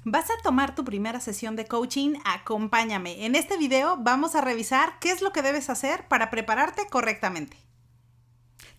¿Vas a tomar tu primera sesión de coaching? Acompáñame. En este video vamos a revisar qué es lo que debes hacer para prepararte correctamente.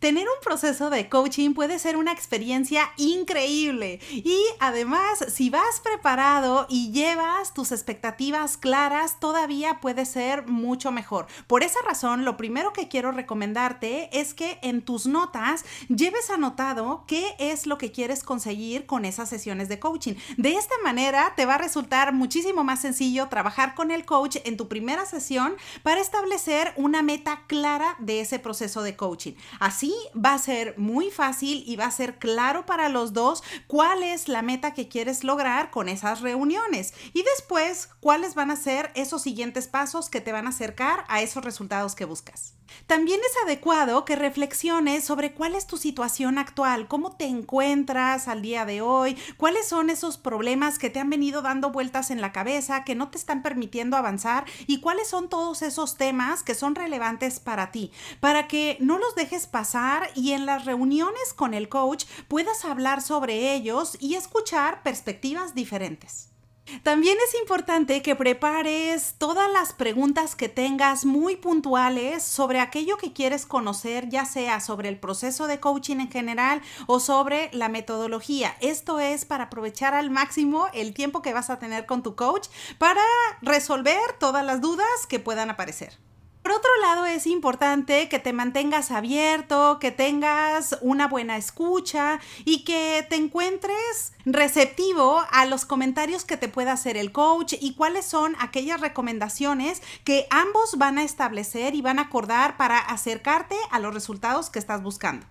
Tener un proceso de coaching puede ser una experiencia increíble y además si vas preparado y llevas tus expectativas claras todavía puede ser mucho mejor. Por esa razón lo primero que quiero recomendarte es que en tus notas lleves anotado qué es lo que quieres conseguir con esas sesiones de coaching. De esta manera te va a resultar muchísimo más sencillo trabajar con el coach en tu primera sesión para establecer una meta clara de ese proceso de coaching. Así va a ser muy fácil y va a ser claro para los dos cuál es la meta que quieres lograr con esas reuniones y después cuáles van a ser esos siguientes pasos que te van a acercar a esos resultados que buscas. También es adecuado que reflexiones sobre cuál es tu situación actual, cómo te encuentras al día de hoy, cuáles son esos problemas que te han venido dando vueltas en la cabeza, que no te están permitiendo avanzar y cuáles son todos esos temas que son relevantes para ti, para que no los dejes pasar y en las reuniones con el coach puedas hablar sobre ellos y escuchar perspectivas diferentes. También es importante que prepares todas las preguntas que tengas muy puntuales sobre aquello que quieres conocer, ya sea sobre el proceso de coaching en general o sobre la metodología. Esto es para aprovechar al máximo el tiempo que vas a tener con tu coach para resolver todas las dudas que puedan aparecer. Por otro lado, es importante que te mantengas abierto, que tengas una buena escucha y que te encuentres receptivo a los comentarios que te pueda hacer el coach y cuáles son aquellas recomendaciones que ambos van a establecer y van a acordar para acercarte a los resultados que estás buscando.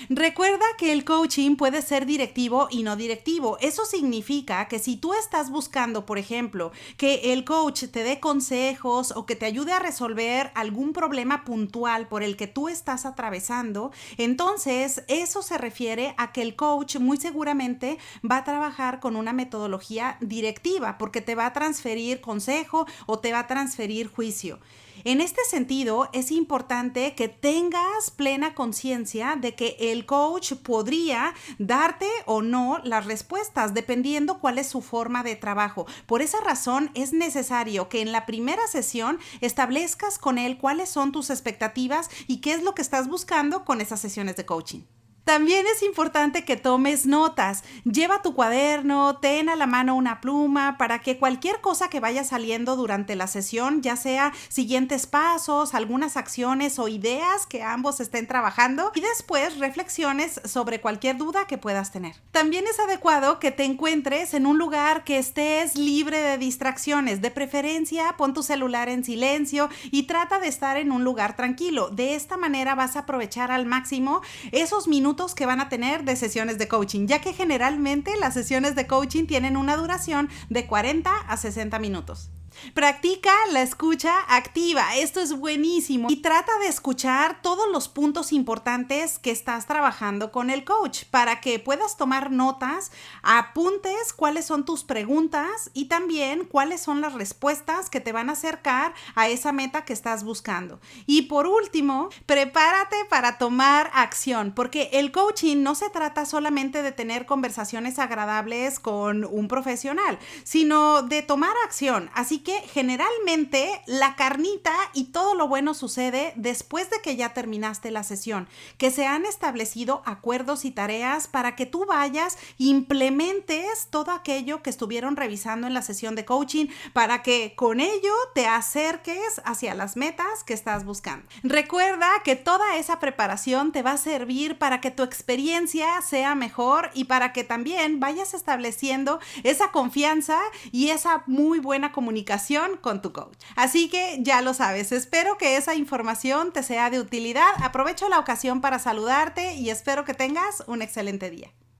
Recuerda que el coaching puede ser directivo y no directivo. Eso significa que si tú estás buscando, por ejemplo, que el coach te dé consejos o que te ayude a resolver algún problema puntual por el que tú estás atravesando, entonces eso se refiere a que el coach muy seguramente va a trabajar con una metodología directiva porque te va a transferir consejo o te va a transferir juicio. En este sentido, es importante que tengas plena conciencia de que el coach podría darte o no las respuestas, dependiendo cuál es su forma de trabajo. Por esa razón, es necesario que en la primera sesión establezcas con él cuáles son tus expectativas y qué es lo que estás buscando con esas sesiones de coaching. También es importante que tomes notas. Lleva tu cuaderno, ten a la mano una pluma para que cualquier cosa que vaya saliendo durante la sesión, ya sea siguientes pasos, algunas acciones o ideas que ambos estén trabajando y después reflexiones sobre cualquier duda que puedas tener. También es adecuado que te encuentres en un lugar que estés libre de distracciones. De preferencia, pon tu celular en silencio y trata de estar en un lugar tranquilo. De esta manera vas a aprovechar al máximo esos minutos que van a tener de sesiones de coaching, ya que generalmente las sesiones de coaching tienen una duración de 40 a 60 minutos. Practica la escucha activa, esto es buenísimo y trata de escuchar todos los puntos importantes que estás trabajando con el coach para que puedas tomar notas, apuntes cuáles son tus preguntas y también cuáles son las respuestas que te van a acercar a esa meta que estás buscando. Y por último, prepárate para tomar acción, porque el coaching no se trata solamente de tener conversaciones agradables con un profesional, sino de tomar acción. Así que generalmente la carnita y todo lo bueno sucede después de que ya terminaste la sesión, que se han establecido acuerdos y tareas para que tú vayas e implementes todo aquello que estuvieron revisando en la sesión de coaching para que con ello te acerques hacia las metas que estás buscando. Recuerda que toda esa preparación te va a servir para que tu experiencia sea mejor y para que también vayas estableciendo esa confianza y esa muy buena comunicación con tu coach. Así que ya lo sabes, espero que esa información te sea de utilidad. Aprovecho la ocasión para saludarte y espero que tengas un excelente día.